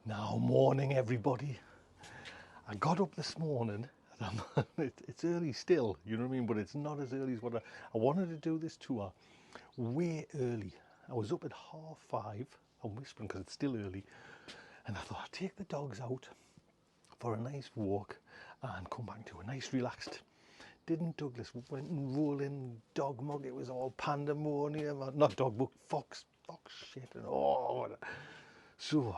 Now, morning everybody. I got up this morning and it's early still, you know what I mean, but it's not as early as what I wanted to do this tour way early. I was up at 5:30. I'm whispering because it's still early, and I thought I'd take the dogs out for a nice walk and come back to a nice relaxed. Didn't Douglas went and rolling dog mug, it was all pandemonium, not dog mug, fox shit, and so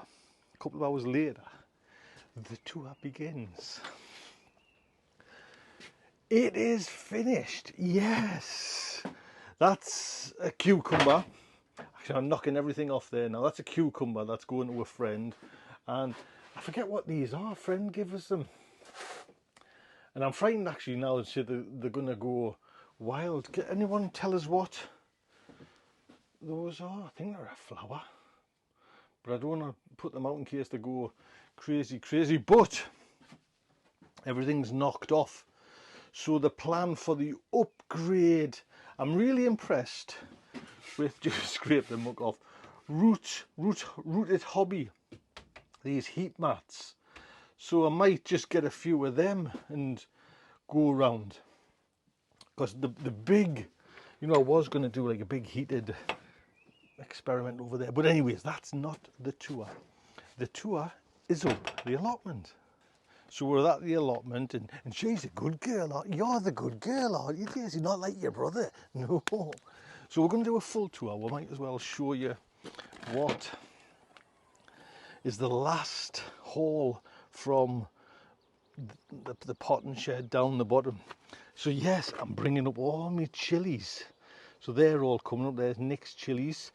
a couple of hours later the tour begins. It is finished, yes. That's a cucumber. Actually, I'm knocking everything off there now. That's a cucumber that's going to a friend, and I forget what these are. A friend gave us them, and I'm frightened actually now that they're going to go wild. Can anyone tell us what those are? I think they're a flower, but I don't want to put them out in case they go crazy. But everything's knocked off. So the plan for the upgrade, I'm really impressed with, just scrape the muck off, Rooted Hobby, these heat mats. So I might just get a few of them and go around. Because the big, I was going to do like a big heated experiment over there. But anyways, that's not the tour. The tour is up the allotment. So we're at the allotment, and she's a good girl. You're the good girl, aren't you, Daisy? Not like your brother. No. So we're going to do a full tour. We might as well show you what is the last haul from the potting shed down the bottom. So yes, I'm bringing up all my chilies. So they're all coming up. There's Nick's chilies.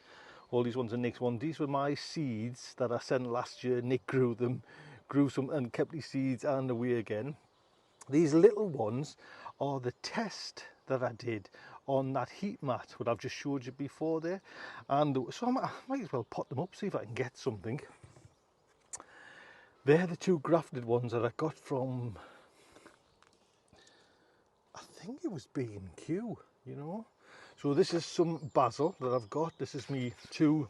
All these ones are Nick's one. These were my seeds that I sent last year. Nick grew some and kept these seeds and away again. These little ones are the test that I did on that heat mat, what I've just showed you before there. And so I might as well pot them up, see if I can get something. They're the two grafted ones that I got from, I think it was B&Q, So this is some basil that I've got. This is me 2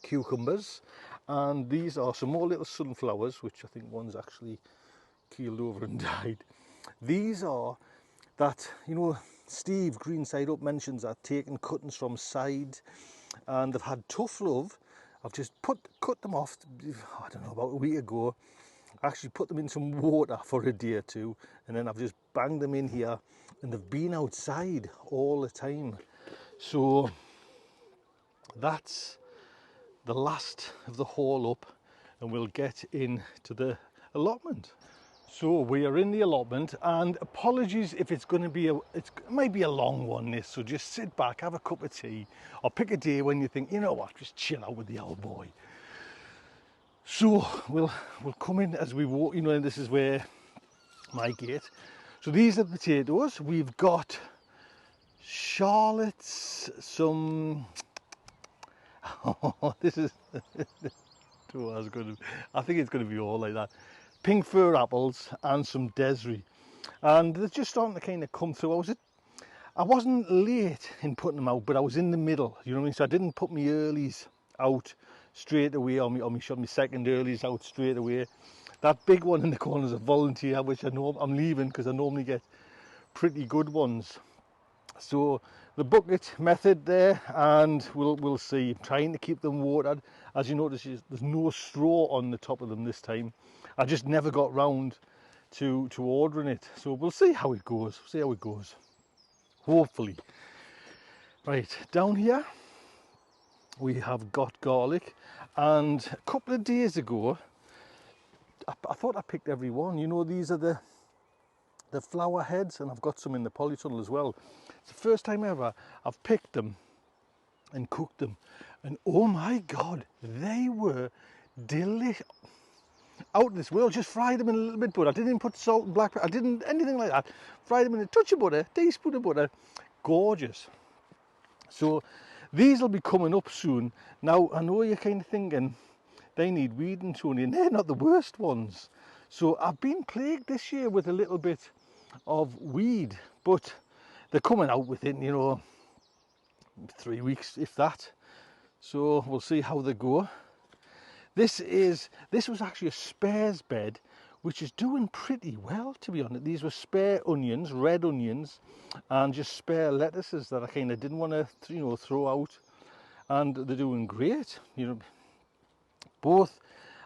cucumbers, and these are some more little sunflowers, which I think one's actually keeled over and died. These are that, Steve Greenside Up mentions that taking cuttings from side, and they've had tough love. I've just cut them off, I don't know, about a week ago. I actually put them in some water for a day or two, and then I've just banged them in here, and they've been outside all the time. So that's the last of the haul up, and we'll get into the allotment. So we are in the allotment, and apologies if it's going to be it might be a long one this, so just sit back, have a cup of tea, or pick a day when you think, you know what, just chill out with the old boy. So we'll come in as we walk, and this is where my gate. So these are the potatoes. We've got Charlotte's, some this is I think it's going to be all like that. Pink fir apples and some Desiree, and they're just starting to kind of come through. I wasn't late in putting them out, but I was in the middle, you know what I mean? So I didn't put my earlies out straight away, or my second earlies out straight away. That big one in the corner is a volunteer, which I know I'm leaving because I normally get pretty good ones. So the bucket method there, and we'll see. I'm trying to keep them watered. As you notice, there's no straw on the top of them this time. I just never got round to ordering it. So we'll see how it goes. Hopefully. Right, down here we have got garlic, and a couple of days ago I thought I picked every one. These are the flower heads, and I've got some in the polytunnel as well. It's the first time ever I've picked them and cooked them, and oh my god, they were delicious, out of this world. Just fried them in a little bit of butter. I didn't even put salt and black pepper, I didn't anything like that. Fried them in a touch of butter, teaspoon of butter. Gorgeous. So these will be coming up soon. Now I know you're kind of thinking they need weeding, Tony, and they're not the worst ones. So I've been plagued this year with a little bit of weed, but they're coming out within 3 weeks, if that. So we'll see how they go. This was actually a spares bed, which is doing pretty well, to be honest. These were spare onions, red onions, and just spare lettuces that I kind of didn't want to, throw out. And they're doing great. Both,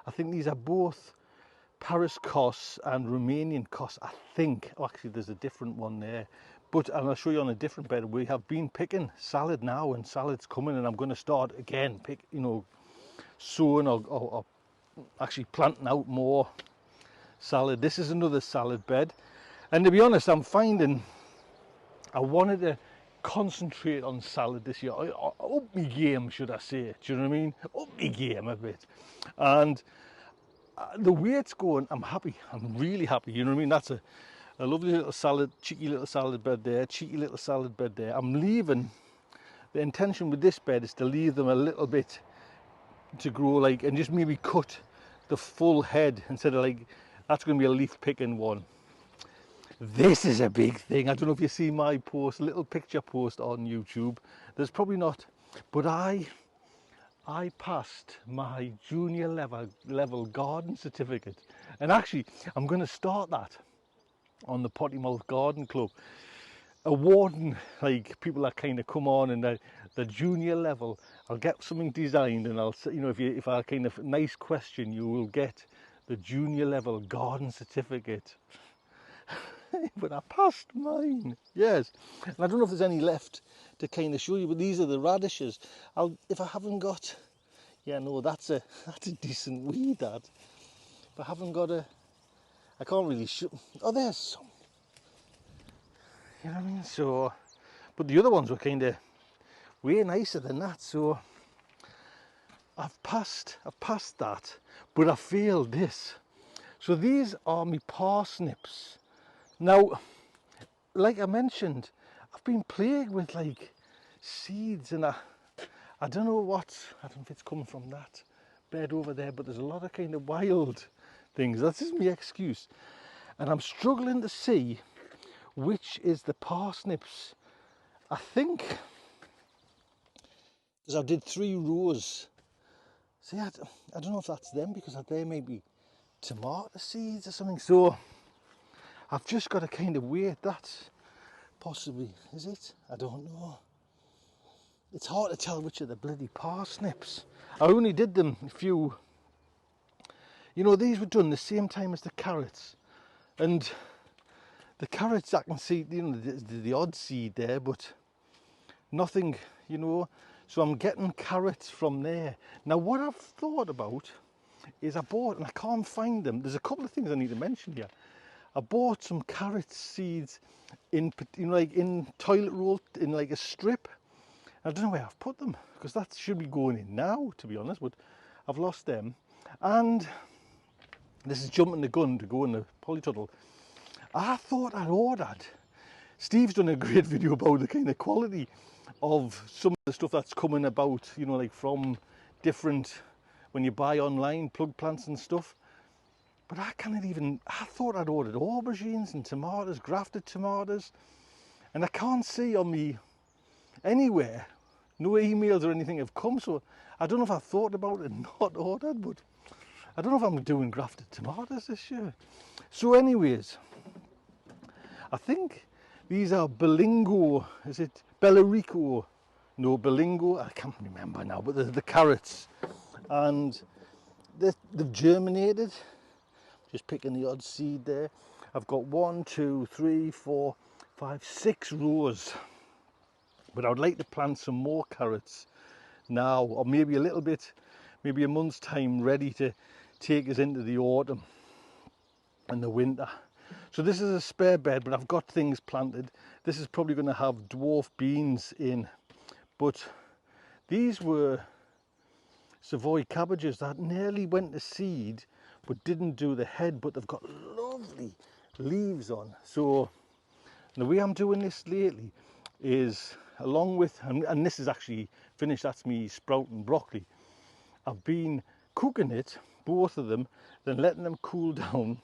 I think these are both Paris Kos and Romanian Kos, I think. Oh, actually, there's a different one there. But, and I'll show you on a different bed, we have been picking salad now, and salad's coming, and I'm going to start again, sowing or actually planting out more salad. This is another salad bed. And to be honest, I'm finding I wanted to concentrate on salad this year. Up my game, should I say. Do you know what I mean? Up my game a bit. And the way it's going, I'm happy. I'm really happy. You know what I mean? That's a lovely little salad, cheeky little salad bed there, cheeky little salad bed there. I'm leaving, the intention with this bed is to leave them a little bit to grow, and just maybe cut the full head instead of that's going to be a leaf picking one. This is a big thing. I don't know if you see my post, little picture post on YouTube. There's probably not, but I passed my junior level garden certificate, and actually I'm going to start that on the Pottymouth Garden Club, awarding people that kind of come on and the junior level. I'll get something designed, and I'll, if I kind of nice question, you will get the junior level garden certificate. But I passed mine, yes. And I don't know if there's any left to kind of show you, but these are the radishes. If I haven't got, yeah, no, that's a decent weed, that. If I haven't got I can't really show. Oh, there's some. You know what I mean? So, but the other ones were kind of way nicer than that. So I've passed that, but I failed this. So these are my parsnips. Now, like I mentioned, I've been plagued with seeds, and I don't know I don't know if it's coming from that bed over there, but there's a lot of kind of wild things. That's just my excuse. And I'm struggling to see which is the parsnips. I think, because I did 3 rows. See, I don't know if that's them, because they may be tomato seeds or something. So I've just got to kind of wait. That's possibly, is it? I don't know. It's hard to tell which are the bloody parsnips. I only did them a few, these were done the same time as the carrots. And the carrots, I can see, the odd seed there, but nothing, So I'm getting carrots from there. Now, what I've thought about is I bought, and I can't find them. There's a couple of things I need to mention here. I bought some carrot seeds in toilet roll, in a strip. I don't know where I've put them, because that should be going in now, to be honest, but I've lost them. And this is jumping the gun to go in the polytunnel. I thought I'd ordered. Steve's done a great video about the kind of quality of some of the stuff that's coming about, from different, when you buy online, plug plants and stuff. But I thought I'd ordered aubergines and tomatoes, grafted tomatoes, and I can't see on me anywhere, no emails or anything have come, so I don't know if I thought about it and not ordered, but I don't know if I'm doing grafted tomatoes this year. So anyways, I think these are Belingo, is it Bellarico? No, Belingo, I can't remember now, but they're the carrots, and they've germinated. Just picking the odd seed there. I've got 1, 2, 3, 4, 5, 6 rows. But I would like to plant some more carrots now, or maybe a little bit, maybe a month's time, ready to take us into the autumn and the winter. So this is a spare bed, but I've got things planted. This is probably going to have dwarf beans in, but these were Savoy cabbages that nearly went to seed but didn't do the head, but they've got lovely leaves on. So the way I'm doing this lately is, along with, and this is actually finished, that's me sprouting broccoli, I've been cooking it, both of them, then letting them cool down,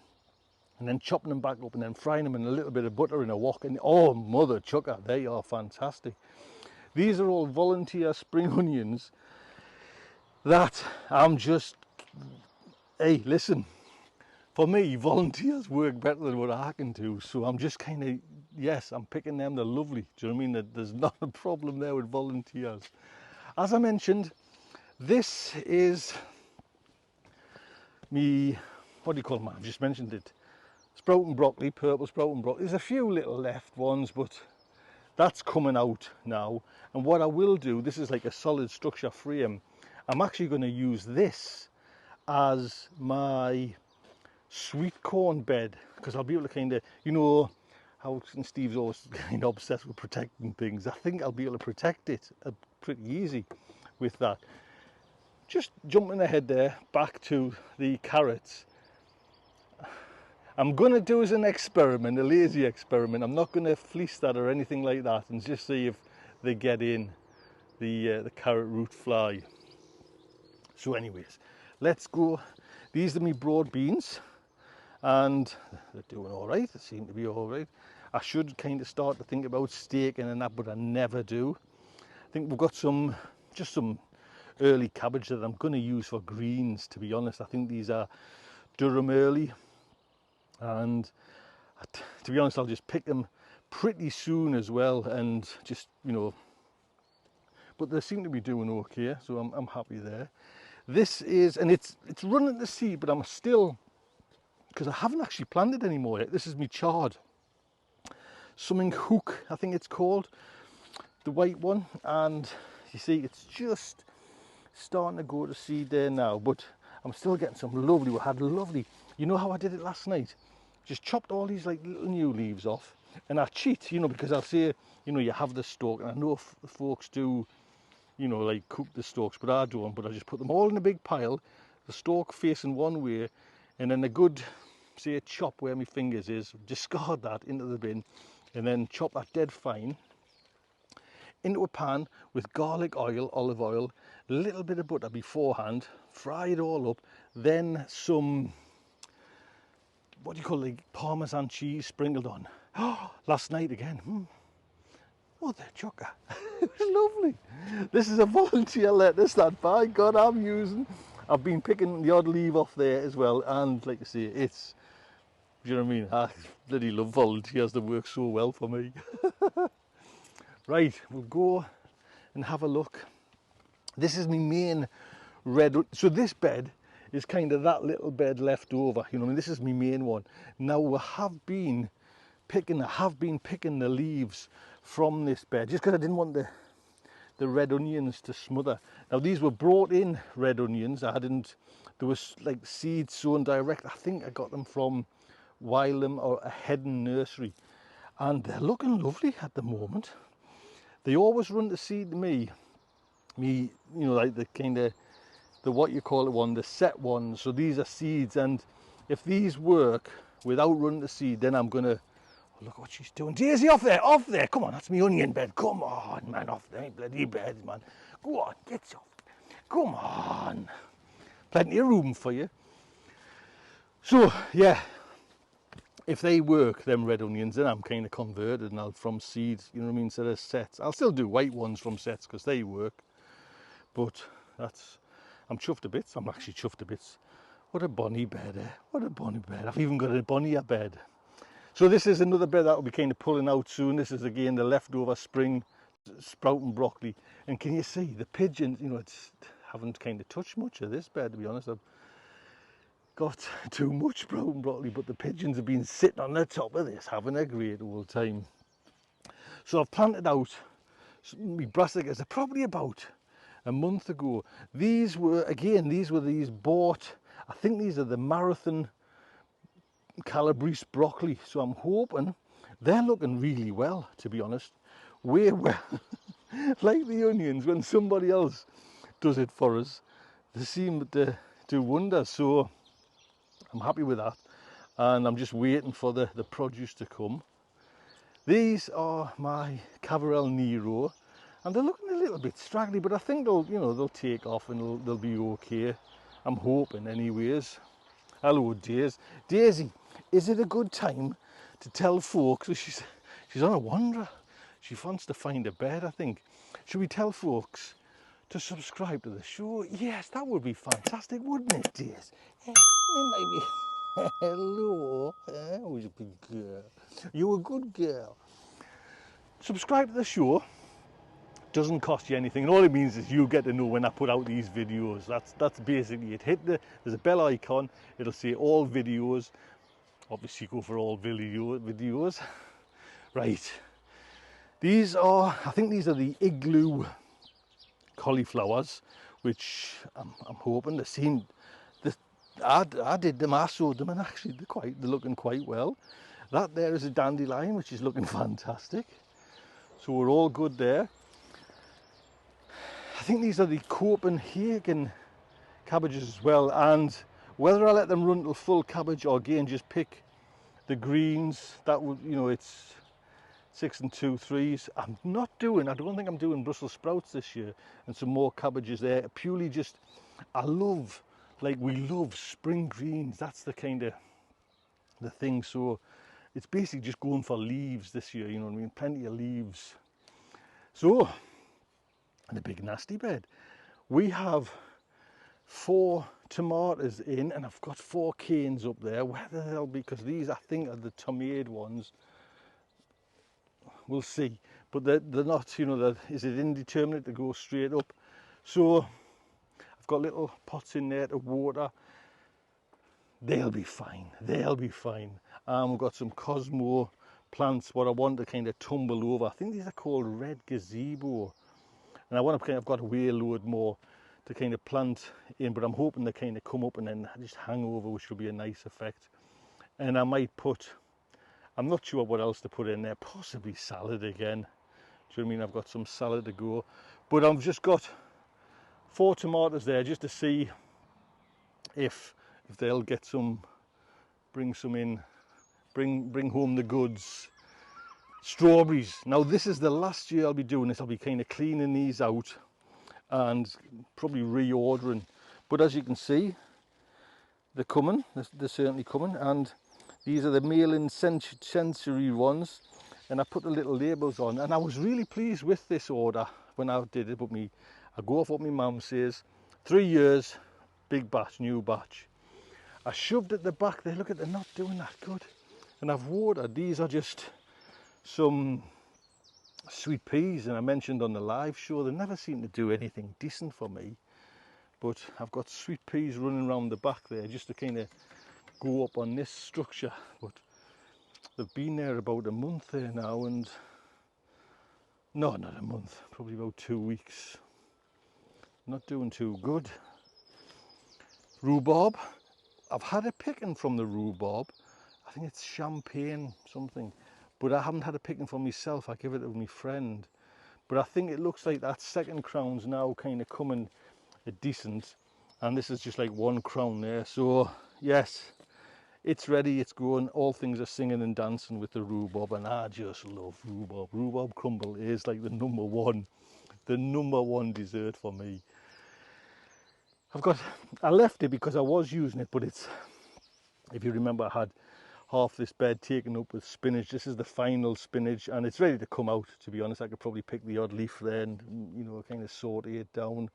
and then chopping them back up and then frying them in a little bit of butter in a wok. And oh, mother chucker, they are fantastic. These are all volunteer spring onions that I'm just Hey, listen, for me, volunteers work better than what I can do. So I'm just kind of, yes, I'm picking them. They're lovely. Do you know what I mean? There's not a problem there with volunteers. As I mentioned, this is me, what do you call them? I've just mentioned it. Sprouting broccoli, purple sprouting broccoli. There's a few little left ones, but that's coming out now. And what I will do, this is like a solid structure frame. I'm actually going to use this as my sweet corn bed, because I'll be able to kind of, you know, how Steve's always kind of obsessed with protecting things. I think I'll be able to protect it pretty easy with that. Just jumping ahead there, back to the carrots. I'm going to do as an experiment, a lazy experiment. I'm not going to fleece that or anything like that, and just see if they get in the carrot root fly. So anyways, let's go. These are my broad beans, and they're doing all right. They seem to be all right. I should kind of start to think about staking and that, but I never do. I think we've got just some early cabbage that I'm going to use for greens, to be honest. I think these are Durham early, and to be honest, I'll just pick them pretty soon as well, and just, you know, but they seem to be doing okay, so I'm happy there. This is, and it's running to seed, but I'm still, because I haven't actually planted anymore yet. This is me chard, something hook, I think it's called, the white one, and you see it's just starting to go to seed there now, but I'm still getting some lovely, we had lovely, you know how I did it last night? Just chopped all these like little new leaves off, and I cheat, you know, because I'll say, you know, you have the stalk, and I know folks do, you know, like cook the stalks, but I don't. But I just put them all in a big pile, the stalk facing one way, and then a good, say, a chop where my fingers is, discard that into the bin, and then chop that dead fine into a pan with garlic oil, olive oil, a little bit of butter beforehand, fry it all up, then some, what do you call it, like Parmesan cheese sprinkled on. Oh, last night again, what the chucker. It was lovely. This is a volunteer lettuce that, by God, I'm using. I've been picking the odd leaf off there as well, and like I say, it's, do you know what I mean? I bloody love volunteers that work so well for me. Right, we'll go and have a look. This is my main red, so this bed is kind of that little bed left over, you know, I mean, this is my main one. Now I have been picking the leaves from this bed, just because I didn't want the red onions to smother. Now these were brought in red onions. There was like seeds sown direct. I think I got them from Wylam or a Heddon nursery, and they're looking lovely at the moment. They always run to seed to me, you know, like the kind of, the what you call it one, the set ones. So these are seeds, and if these work without running to seed, then I'm gonna, oh, look what she's doing. Daisy, off there, come on, that's my onion bed, come on, man, off there, bloody bed, man, go on, get off, come on, plenty of room for you. So yeah, if they work, them red onions, then I'm kind of converted now from seeds, you know what I mean, instead of sets. I'll still do white ones from sets because they work, but that's, I'm chuffed to bits. I'm actually chuffed to bits. What a bonny bed, eh? What a bonny bed. I've even got a bonnier bed. So this is another bed that will be kind of pulling out soon. This is again the leftover spring sprouting broccoli. And can you see the pigeons, you know, haven't kind of touched much of this bed, to be honest. I've got too much sprouting broccoli, but the pigeons have been sitting on the top of this, having a great old time. So I've planted out my brassicas. They're probably about a month ago. These were these bought, I think these are the Marathon Calabrese broccoli, so I'm hoping they're looking really well, to be honest, way well. Like the onions, when somebody else does it for us, they seem to do wonders. So I'm happy with that, and I'm just waiting for the produce to come. These are my Cavarel Nero, and they're looking a little bit straggly, but I think they'll take off and they'll be okay. I'm hoping, anyways. Hello, Daisy. Is it a good time to tell folks? She's on a wanderer. She wants to find a bed, I think. Should we tell folks to subscribe to the show. Yes, that would be fantastic, wouldn't it, dears? Hello. Who's a big girl? You're a good girl. Subscribe to the show. Doesn't cost you anything, and all it means is you get to know when I put out these videos. That's basically it. There's a bell icon. It'll say all videos. Obviously, go for all videos. Right. These are, I think these are the Igloo cauliflowers, which I'm hoping I did them, I sowed them, and actually they're looking quite well. That there is a dandelion, which is looking fantastic. So we're all good there. I think these are the Copenhagen cabbages as well, and whether I let them run till full cabbage or again just pick the greens, that would, you know, it's 6 and 2 3s. I don't think I'm doing Brussels sprouts this year, and some more cabbages there, purely just, we love spring greens. That's the kind of the thing. So it's basically just going for leaves this year, you know what I mean? Plenty of leaves. So the big nasty bed, we have 4 tomatoes in, and I've got 4 canes up there. Whether they'll be, because these I think are the tomato ones, we'll see, but they're not, you know, is it indeterminate to go straight up? So I've got little pots in there to water. They'll be fine, they'll be fine. We've got some Cosmo plants, what I want to kind of tumble over. I think these are called red gazebo, and I've got a way load more to kind of plant in, but I'm hoping they kind of come up and then just hang over, which will be a nice effect. And I might I'm not sure what else to put in there, possibly salad again. Do you know what I mean? I've got some salad to go, but I've just got 4 tomatoes there just to see if they'll get some, bring some in, bring home the goods. Strawberries. Now this is the last year I'll be doing this. I'll be kind of cleaning these out and probably reordering, but as you can see, they're coming. They're certainly coming, and these are the Malin Sensory ones, and I put the little labels on, and I was really pleased with this order when I did it. But I go off what my mum says, 3 years, big batch, new batch. I shoved at the back there. Look at, they're not doing that good, and I've watered. These are just some sweet peas, and I mentioned on the live show they never seem to do anything decent for me, but I've got sweet peas running around the back there just to kind of go up on this structure. But they've been there about a month there now, and no, not a month, probably about 2 weeks. Not doing too good. Rhubarb, I've had a picking from the rhubarb. I think it's champagne something, but I haven't had a picking for myself. I give it to my friend, but I think it looks like that second crown's now kind of coming a decent, and this is just like 1 crown there. So yes, it's ready, it's going. All things are singing and dancing with the rhubarb, and I just love rhubarb. Rhubarb crumble is like the number one dessert for me. I left it because I was using it, but it's, if you remember, I had half this bed taken up with spinach. This is the final spinach, and it's ready to come out, to be honest. I could probably pick the odd leaf there and, you know, kind of saute it down,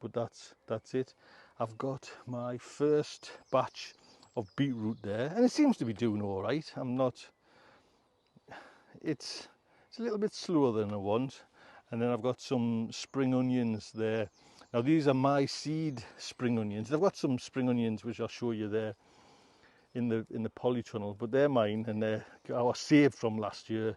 but that's it. I've got my first batch of beetroot there, and it seems to be doing all right. It's a little bit slower than I want. And then I've got some spring onions there. Now these are my seed spring onions. I've got some spring onions which I'll show you there in the polytunnel, but they're mine, and I was saved from last year,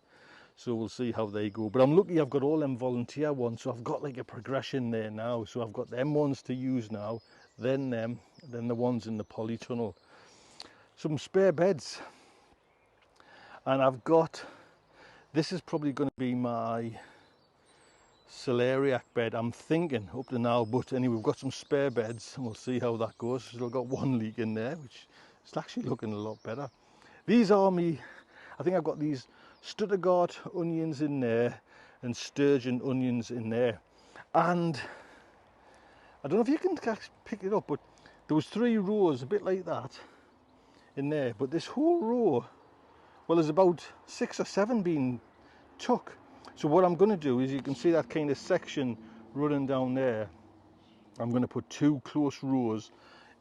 so we'll see how they go. But I'm lucky I've got all them volunteer ones, so I've got like a progression there now. So I've got them ones to use now, then them, then the ones in the polytunnel. Some spare beds, and I've got, this is probably going to be my celeriac bed, I'm thinking, up to now. But anyway, we've got some spare beds, and we'll see how that goes. Still got 1 leek in there, which is actually looking a lot better. These are I think I've got these Stuttgart onions in there and sturgeon onions in there, and I don't know if you can pick it up, but there was 3 rows a bit like that in there, but this whole row, well, there's about 6 or 7 being took. So what I'm going to do is, you can see that kind of section running down there, I'm going to put 2 close rows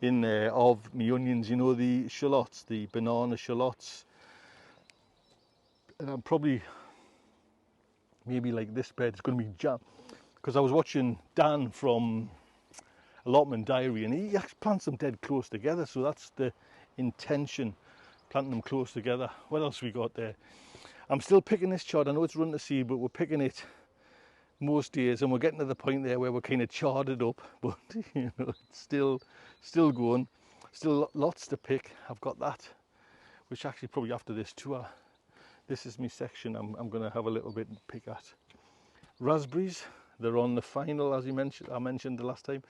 in there of my onions, you know, the shallots, the banana shallots. And I'm probably, maybe like this bed, it's going to be jam, because I was watching Dan from Allotment Diary, and he actually plants them dead close together, so that's the intention, planting them close together. What else we got there? I'm still picking this chard. I know it's run to seed, but we're picking it most days, and we're getting to the point there where we're kind of charted up, but you know, it's still going, still lots to pick. I've got that, which actually probably after this tour, this is my section. I'm going to have a little bit to pick at. Raspberries, they're on the final, as I mentioned the last time.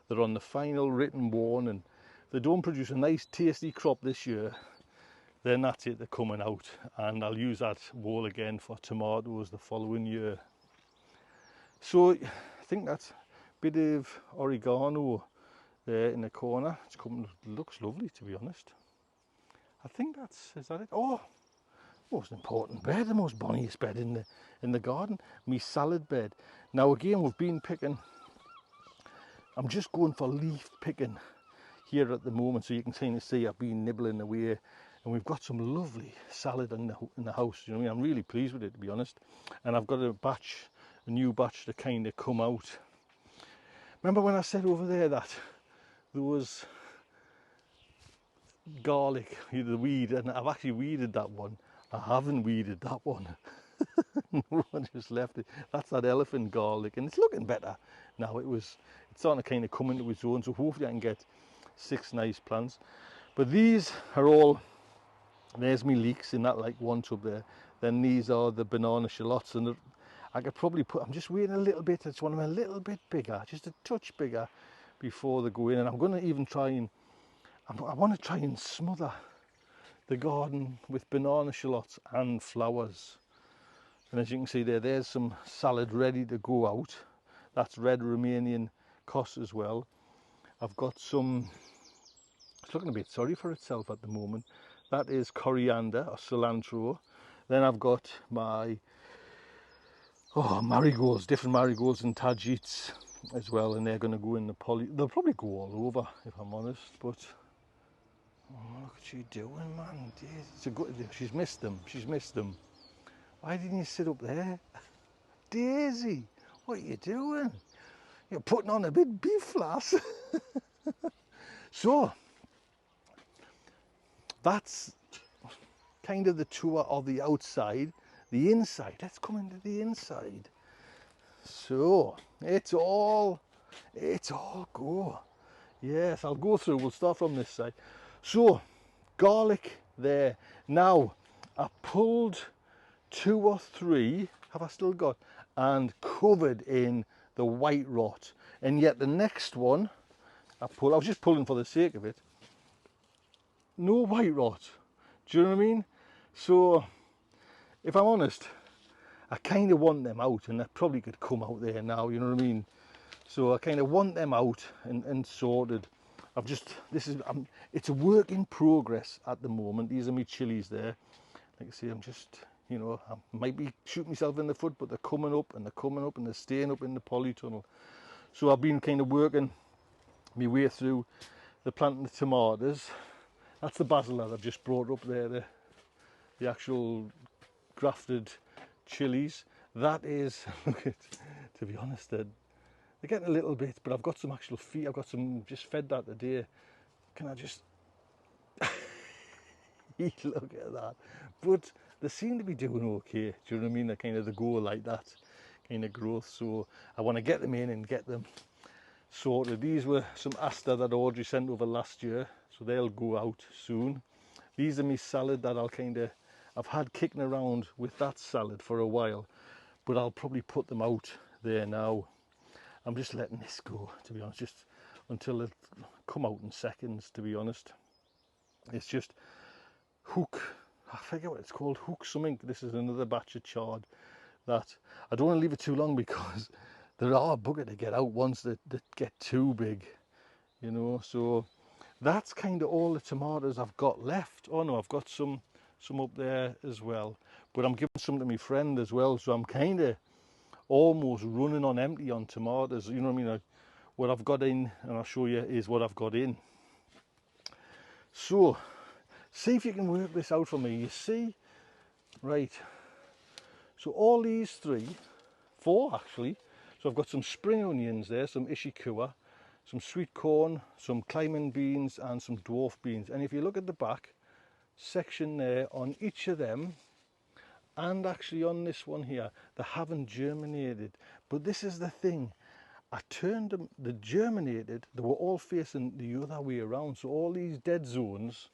They're on the final written warn, and they don't produce a nice tasty crop this year, then that's it, they're coming out, and I'll use that wall again for tomatoes the following year. So I think that's a bit of oregano there in the corner. It's coming, looks lovely, to be honest. I think is that it? Oh, most important bed, the most bonniest bed in the garden, me salad bed. Now again, we've been picking, I'm just going for leaf picking here at the moment, so you can kind of see I've been nibbling away, and we've got some lovely salad in the house. You know what I mean? I'm really pleased with it, to be honest. And I've got a new batch to kind of come out. Remember when I said over there that there was garlic, the weed, and I've actually weeded that one. I haven't weeded that one. No, I just left it. That's that elephant garlic, and it's looking better now. It's starting to kind of come into its own, so hopefully I can get 6 nice plants. But these are all, there's me leeks in that like one tub there. Then these are the banana shallots, and I could probably put, I'm just waiting a little bit, I just want them a little bit bigger, just a touch bigger before they go in. And I'm going to even try and, I want to try and smother the garden with banana shallots and flowers. And as you can see there, there's some salad ready to go out. That's red Romanian cos as well. I've got some, it's looking a bit sorry for itself at the moment. That is coriander or cilantro. Then I've got my marigolds, different marigolds and tagetes as well, and they're going to go in the poly. They'll probably go all over, if I'm honest. But look what she's doing, man. It's a good. She's missed them. She's missed them. Why didn't you sit up there, Daisy? What are you doing? You're putting on a bit beef flass. So that's kind of the tour of the outside. The inside, let's come into the inside. So it's all go. Yes, I'll go through, we'll start from this side. So garlic there. Now I pulled 2 or 3, have I still got, and covered in the white rot. And yet the next one I was just pulling for the sake of it, no white rot. Do you know what I mean? So if I'm honest, I kind of want them out, and they probably could come out there now, you know what I mean? So I kind of want them out and sorted. It's a work in progress at the moment. These are my chilies there. Like I say, I'm just, you know, I might be shooting myself in the foot, but they're coming up and they're coming up and they're staying up in the polytunnel. So I've been kind of working my way through the planting the tomatoes. That's the basil that I've just brought up there, the actual grafted chilies. That is, to be honest, they're getting a little bit, but I've got some actual feet. I've got some, just fed that today. Can I just look at that? But they seem to be doing okay. Do you know what I mean? They go like that kind of growth. So I want to get them in and get them sorted. These were some aster that Audrey sent over last year, so they'll go out soon. These are my salad that I've had kicking around with that salad for a while, but I'll probably put them out there now. I'm just letting this go, to be honest, just until it come out in seconds, to be honest. It's just hook, I forget what it's called, hook something. This is another batch of chard that I don't want to leave it too long, because there are a bugger to get out once that get too big, you know. So that's kind of all the tomatoes I've got left. Oh no, I've got some up there as well, but I'm giving some to my friend as well, so I'm kind of almost running on empty on tomatoes. You know what I mean? Like, what I've got in, and I'll show you, is what I've got in. So see if you can work this out for me. You see, right, so all these four actually. So I've got some spring onions there, some ishikawa, some sweet corn, some climbing beans and some dwarf beans. And if you look at the back section there, on each of them, and actually on this one here, they haven't germinated. But this is the thing, I turned them, they germinated, they were all facing the other way around. So all these dead zones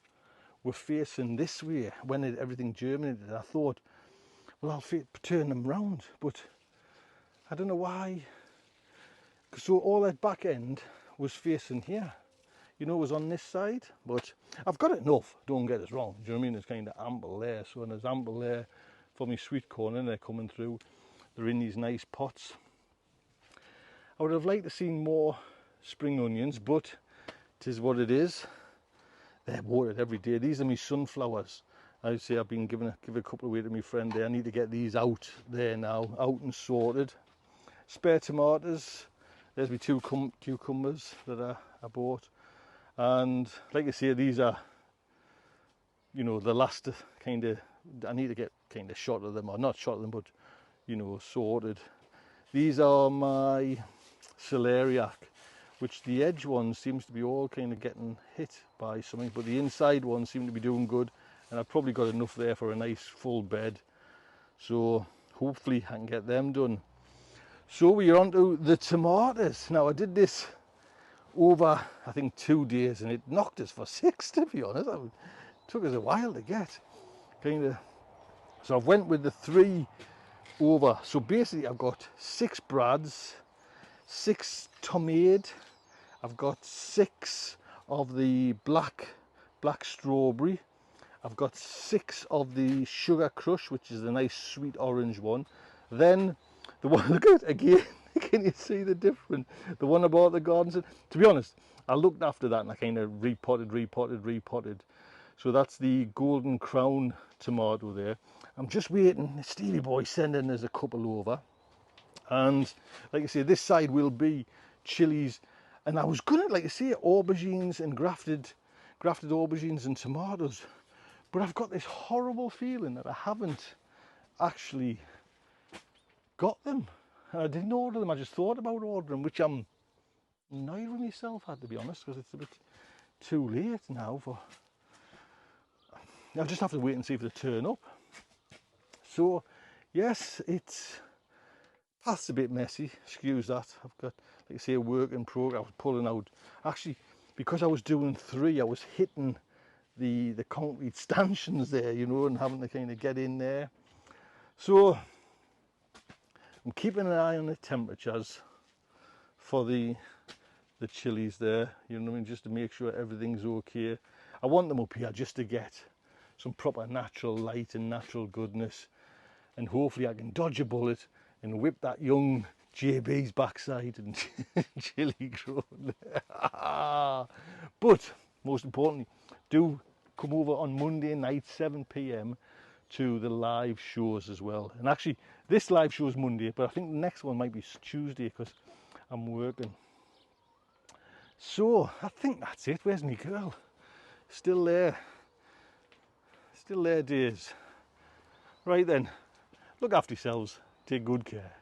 were facing this way when everything germinated. I thought, well, I'll turn them round, but I don't know why. So all that back end was facing here, you know, it was on this side. But I've got it enough, don't get us wrong, do you know what I mean? It's kind of ample there, so there's ample there for me sweet corn, and they're coming through. They're in these nice pots. I would have liked to see more spring onions, but it is what it is. They're watered every day. These are my sunflowers. I'd say I've been give a couple away to my friend there. I need to get these out there now, out and sorted. Spare tomatoes. There's my two cucumbers that I bought. And like I say, these are, you know, the last kind of, I need to get kind of shot of them, or not shot of them, but, you know, sorted. These are my celeriac, which the edge one seems to be all kind of getting hit by something, but the inside ones seem to be doing good. And I've probably got enough there for a nice full bed. So hopefully I can get them done. So we're on to the tomatoes. Now I did this over, I think, 2 days, and it knocked us for 6, to be honest. It took us a while to get. Kind of. So I've went with the 3 over. So basically I've got 6 brads, 6 tomade. I've got 6 of the black strawberry. I've got 6 of the sugar crush, which is the nice sweet orange one. Then the one, look at it again, can you see the difference? The one I bought at the garden. To be honest, I looked after that and I kind of repotted. So that's the Golden Crown tomato there. I'm just waiting, Stevie Boy sending us a couple over. And like I say, this side will be chilies. And I was gonna, like I say, aubergines and grafted aubergines and tomatoes. But I've got this horrible feeling that I haven't actually got them. And I didn't order them, I just thought about ordering them, which I'm annoyed with myself at, to be honest, because it's a bit too late now for... I'll just have to wait and see if they turn up. So, yes, it's path's a bit messy, excuse that. I've got, like I say, a work in progress. I was pulling out, actually, because I was doing 3, I was hitting the concrete stanchions there, you know, and having to kind of get in there. So I'm keeping an eye on the temperatures for the chilies there, you know what I mean, just to make sure everything's okay. I want them up here just to get some proper natural light and natural goodness, and hopefully I can dodge a bullet and whip that young JB's backside and chili grown there. But most importantly, do come over on Monday night 7 p.m. to the live shows as well. And actually this live show is Monday, but I think the next one might be Tuesday because I'm working. So I think that's it. Where's my girl? Still there, Days. Right then, look after yourselves, take good care.